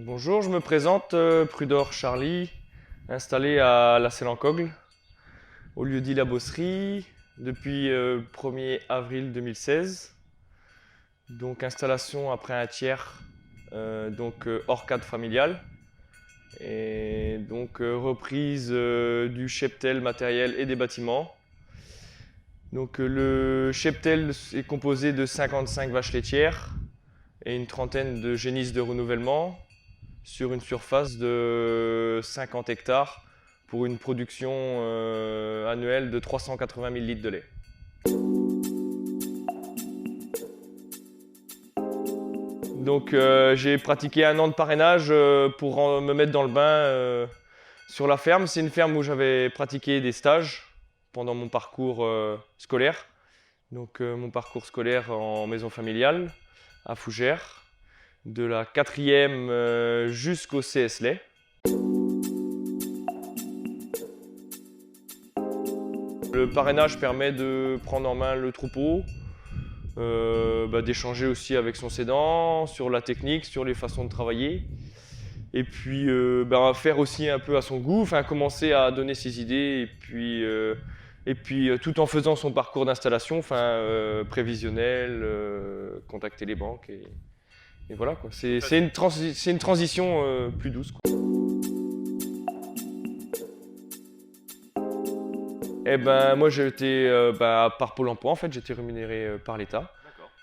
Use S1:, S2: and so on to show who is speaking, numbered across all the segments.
S1: Bonjour, je me présente, Prudor Charlie, installé à La Selle-en-Cogle, au lieu-dit La Bosserie, depuis 1er avril 2016. Donc installation après un tiers, hors cadre familial. Et donc reprise du cheptel matériel et des bâtiments. Donc le cheptel est composé de 55 vaches laitières et une trentaine de génisses de renouvellement, sur une surface de 50 hectares pour une production annuelle de 380 000 litres de lait. Donc j'ai pratiqué 1 an de parrainage pour me mettre dans le bain sur la ferme. C'est une ferme où j'avais pratiqué des stages pendant mon parcours scolaire. Donc mon parcours scolaire en maison familiale à Fougères, de la 4e jusqu'au CS lait. Le parrainage permet de prendre en main le troupeau, d'échanger aussi avec son cédant sur la technique, sur les façons de travailler. Et puis faire aussi un peu à son goût, commencer à donner ses idées et puis tout en faisant son parcours d'installation, prévisionnel, contacter les banques et voilà quoi. C'est une transition plus douce, quoi. Eh ben moi j'ai été par Pôle emploi en fait, j'étais rémunéré par l'État.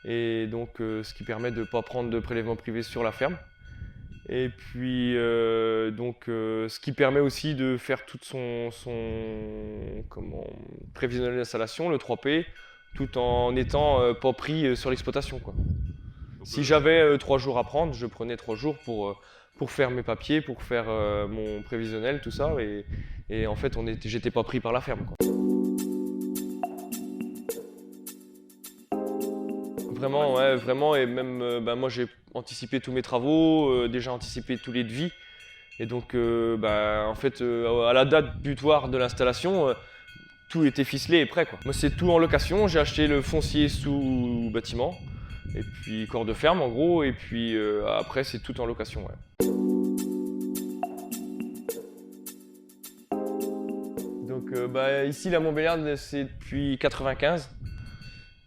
S1: Et donc ce qui permet de ne pas prendre de prélèvement privé sur la ferme. Et puis ce qui permet aussi de faire toute son prévisionnel d'installation, le 3P, tout en n'étant pas pris sur l'exploitation, quoi. Si j'avais 3 jours à prendre, je prenais 3 jours pour faire mes papiers, pour faire mon prévisionnel, tout ça. Et en fait, j'étais pas pris par la ferme, quoi. Vraiment, ouais, vraiment. Et même, moi, j'ai anticipé tous mes travaux, déjà anticipé tous les devis. Et donc, en fait, à la date butoir de l'installation, tout était ficelé et prêt, quoi. Moi, c'est tout en location. J'ai acheté le foncier sous bâtiment. Et puis, corps de ferme, en gros. Et puis, après, c'est tout en location, ouais. Donc, ici, la Montbéliarde, c'est depuis 95.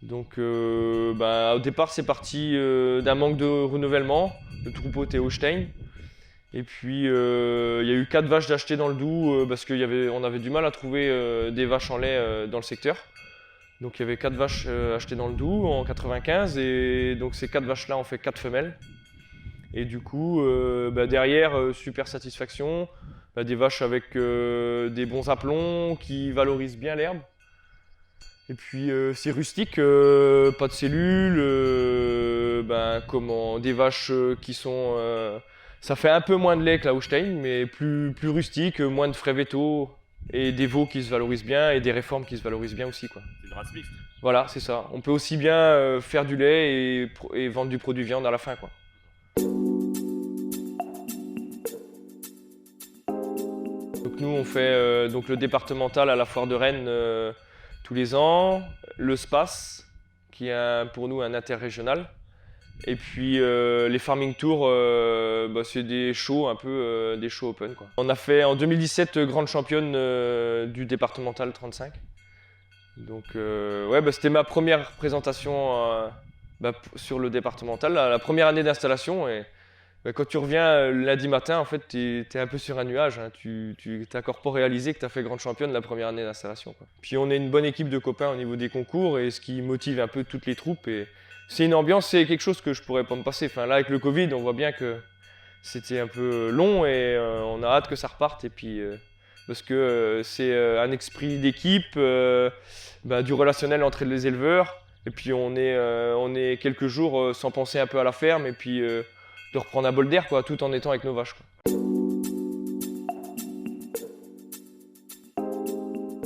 S1: Donc au départ c'est parti d'un manque de renouvellement, le troupeau était Holstein. Et puis il y a eu 4 vaches d'achetées dans le Doubs parce qu'on avait du mal à trouver des vaches en lait dans le secteur. Donc il y avait 4 vaches achetées dans le Doubs en 95 et donc ces 4 vaches là ont fait 4 femelles. Et du coup derrière super satisfaction, des vaches avec des bons aplombs qui valorisent bien l'herbe. Et puis c'est rustique, pas de cellules, des vaches qui sont... ça fait un peu moins de lait que la Holstein, mais plus rustique, moins de frais vétos, et des veaux qui se valorisent bien, et des réformes qui se valorisent bien aussi, quoi.
S2: C'est une race mixte.
S1: Voilà, c'est ça. On peut aussi bien faire du lait et vendre du produit viande à la fin, quoi. Donc nous on fait le départemental à la foire de Rennes tous les ans, le SPAS qui est pour nous un interrégional, et puis les farming tours, c'est des shows un peu des shows open, quoi. On a fait en 2017 grande championne du départemental 35. Donc c'était ma première présentation sur le départemental, la première année d'installation. Et quand tu reviens lundi matin, en fait, tu es un peu sur un nuage, hein. Tu n'as encore pas réalisé que tu as fait grande championne la première année d'installation, quoi. Puis on est une bonne équipe de copains au niveau des concours, et ce qui motive un peu toutes les troupes. Et c'est une ambiance, c'est quelque chose que je pourrais pas me passer. Là, avec le Covid, on voit bien que c'était un peu long et on a hâte que ça reparte. Et puis, parce que c'est un esprit d'équipe, du relationnel entre les éleveurs. Et puis on est quelques jours sans penser un peu à la ferme, et puis de reprendre un bol d'air, quoi, tout en étant avec nos vaches, quoi.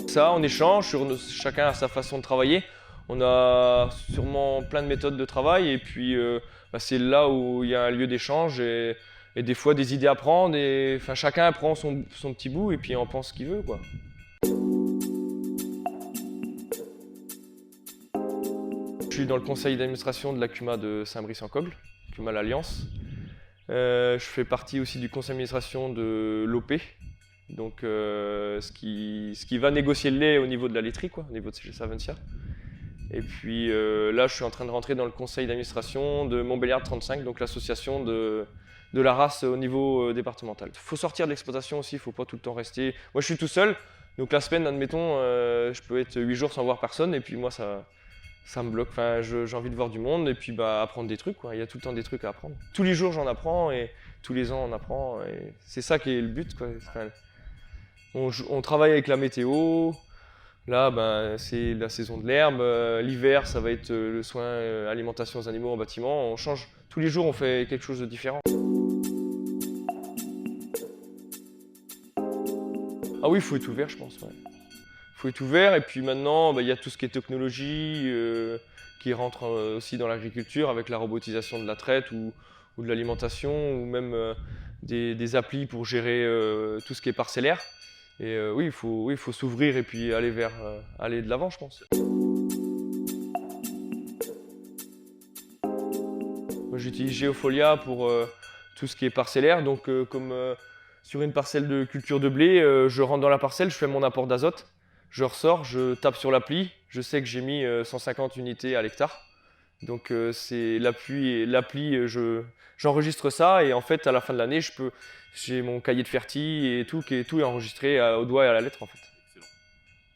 S1: Ça, on échange, chacun a sa façon de travailler. On a sûrement plein de méthodes de travail, et puis c'est là où il y a un lieu d'échange et des fois des idées à prendre. Et chacun prend son petit bout et puis en pense ce qu'il veut, quoi. Je suis dans le conseil d'administration de la CUMA de Saint-Brice-en-Cogle, CUMA l'Alliance. Je fais partie aussi du conseil d'administration de l'OP, donc ce qui va négocier le lait au niveau de la laiterie, quoi, au niveau de CG Savencia. Et puis là, je suis en train de rentrer dans le conseil d'administration de Montbéliard 35, donc l'association de la race au niveau départemental. Il faut sortir de l'exploitation aussi, il ne faut pas tout le temps rester. Moi, je suis tout seul, donc la semaine, admettons, je peux être 8 jours sans voir personne, et puis moi, ça me bloque. Enfin, j'ai envie de voir du monde, et puis apprendre des trucs, quoi. Il y a tout le temps des trucs à apprendre. Tous les jours, j'en apprends, et tous les ans, on apprend. Et c'est ça qui est le but, quoi. Enfin, on travaille avec la météo. Là, c'est la saison de l'herbe. L'hiver, ça va être le soin alimentation aux animaux en bâtiment. On change. Tous les jours, on fait quelque chose de différent. Ah oui, il faut être ouvert, je pense. Ouais. Faut être ouvert. Et puis maintenant, il y a tout ce qui est technologie qui rentre aussi dans l'agriculture avec la robotisation de la traite ou de l'alimentation ou même des applis pour gérer tout ce qui est parcellaire. Et oui, il faut s'ouvrir et puis aller de l'avant, je pense. Moi, j'utilise Geofolia pour tout ce qui est parcellaire. Donc, comme sur une parcelle de culture de blé, je rentre dans la parcelle, je fais mon apport d'azote, je ressors, je tape sur l'appli, je sais que j'ai mis 150 unités à l'hectare. Donc, c'est l'appli, j'enregistre ça et en fait, à la fin de l'année, j'ai mon cahier de ferti et tout est enregistré au doigt et à la lettre en fait.
S2: Excellent.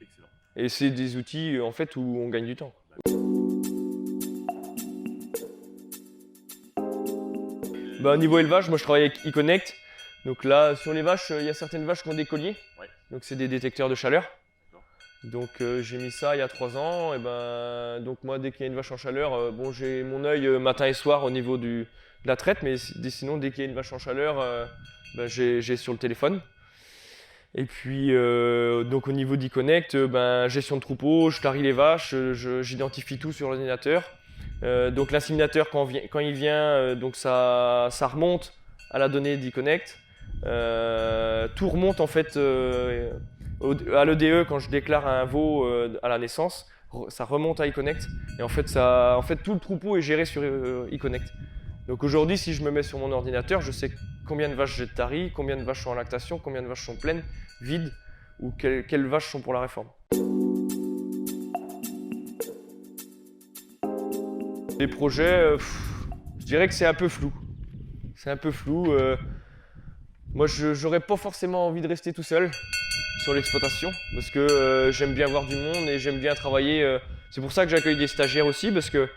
S2: Excellent.
S1: Et c'est des outils en fait où on gagne du temps. Niveau élevage, moi je travaille avec eConnect. Donc là, sur les vaches, il y a certaines vaches qui ont des colliers.
S2: Ouais.
S1: Donc c'est des détecteurs de chaleur. Donc j'ai mis ça il y a 3 ans. Et donc moi, dès qu'il y a une vache en chaleur, j'ai mon œil matin et soir au niveau de la traite, mais sinon, dès qu'il y a une vache en chaleur, j'ai sur le téléphone. Et puis, donc au niveau d'eConnect, gestion de troupeau, je tarie les vaches, j'identifie tout sur l'ordinateur. Donc l'inséminateur, quand il vient, donc ça remonte à la donnée d'eConnect. Tout remonte en fait à l'EDE quand je déclare un veau à la naissance. Ça remonte à eConnect. Et en fait, tout le troupeau est géré sur eConnect. Donc aujourd'hui, si je me mets sur mon ordinateur, je sais combien de vaches j'ai de taries, combien de vaches sont en lactation, combien de vaches sont pleines, vides, ou quelles vaches sont pour la réforme. Les projets, je dirais que c'est un peu flou. C'est un peu flou. Moi, je n'aurais pas forcément envie de rester tout seul sur l'exploitation parce que j'aime bien voir du monde et j'aime bien travailler. C'est pour ça que j'accueille des stagiaires aussi parce que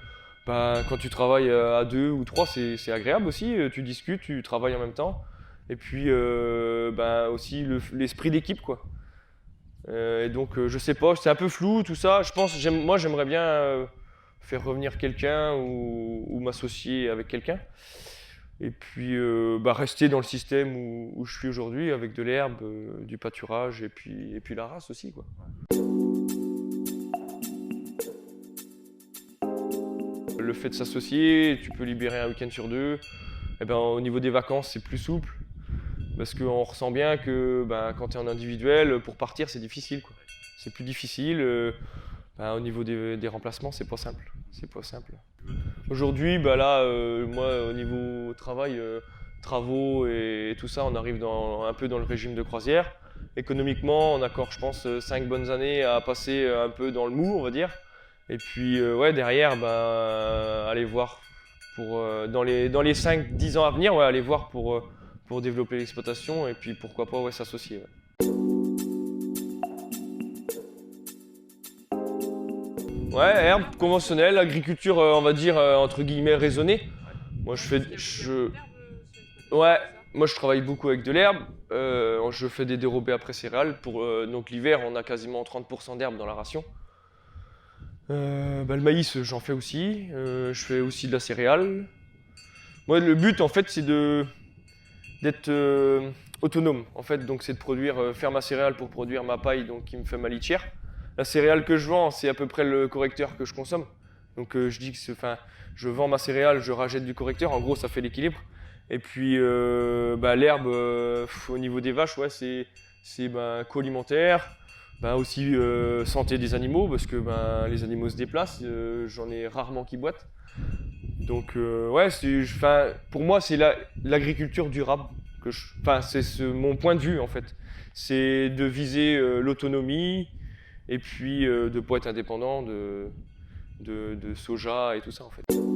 S1: quand tu travailles à 2 ou 3, c'est agréable aussi. Tu discutes, tu travailles en même temps. Et puis aussi l'esprit d'équipe, quoi. Et donc je sais pas, c'est un peu flou tout ça. Moi j'aimerais bien faire revenir quelqu'un ou m'associer avec quelqu'un. Et puis rester dans le système où je suis aujourd'hui avec de l'herbe, du pâturage et puis la race aussi, quoi. Le fait de s'associer, tu peux libérer un week-end sur 2. Au niveau des vacances, c'est plus souple. Parce qu'on ressent bien que quand tu es en individuel, pour partir, c'est difficile, quoi. C'est plus difficile. Au niveau des remplacements, c'est pas simple. C'est pas simple. Aujourd'hui, moi, au niveau travail, travaux et tout ça, on arrive un peu dans le régime de croisière. Économiquement, on a encore, je pense, 5 bonnes années à passer un peu dans le mou, on va dire. Et puis, derrière, aller voir dans les 5-10 ans à venir, aller voir pour développer l'exploitation et puis pourquoi pas s'associer. Ouais, herbe conventionnelle, agriculture, on va dire, entre guillemets, raisonnée. Moi, moi, je travaille beaucoup avec de l'herbe. Je fais des dérobés après céréales. Donc l'hiver, on a quasiment 30% d'herbe dans la ration. Le maïs, j'en fais aussi. Je fais aussi de la céréale. Moi, le but, en fait, c'est d'être autonome. En fait, donc c'est de faire ma céréale pour produire ma paille, donc qui me fait ma litière. La céréale que je vends, c'est à peu près le correcteur que je consomme. Donc je dis que je vends ma céréale, je rachète du correcteur. En gros, ça fait l'équilibre. Et puis l'herbe, au niveau des vaches, c'est co-alimentaire. Aussi santé des animaux, parce que les animaux se déplacent. J'en ai rarement qui boitent. Donc ouais, pour moi c'est l'agriculture durable c'est mon point de vue en fait. C'est de viser l'autonomie et puis de pas être indépendant de soja et tout ça en fait.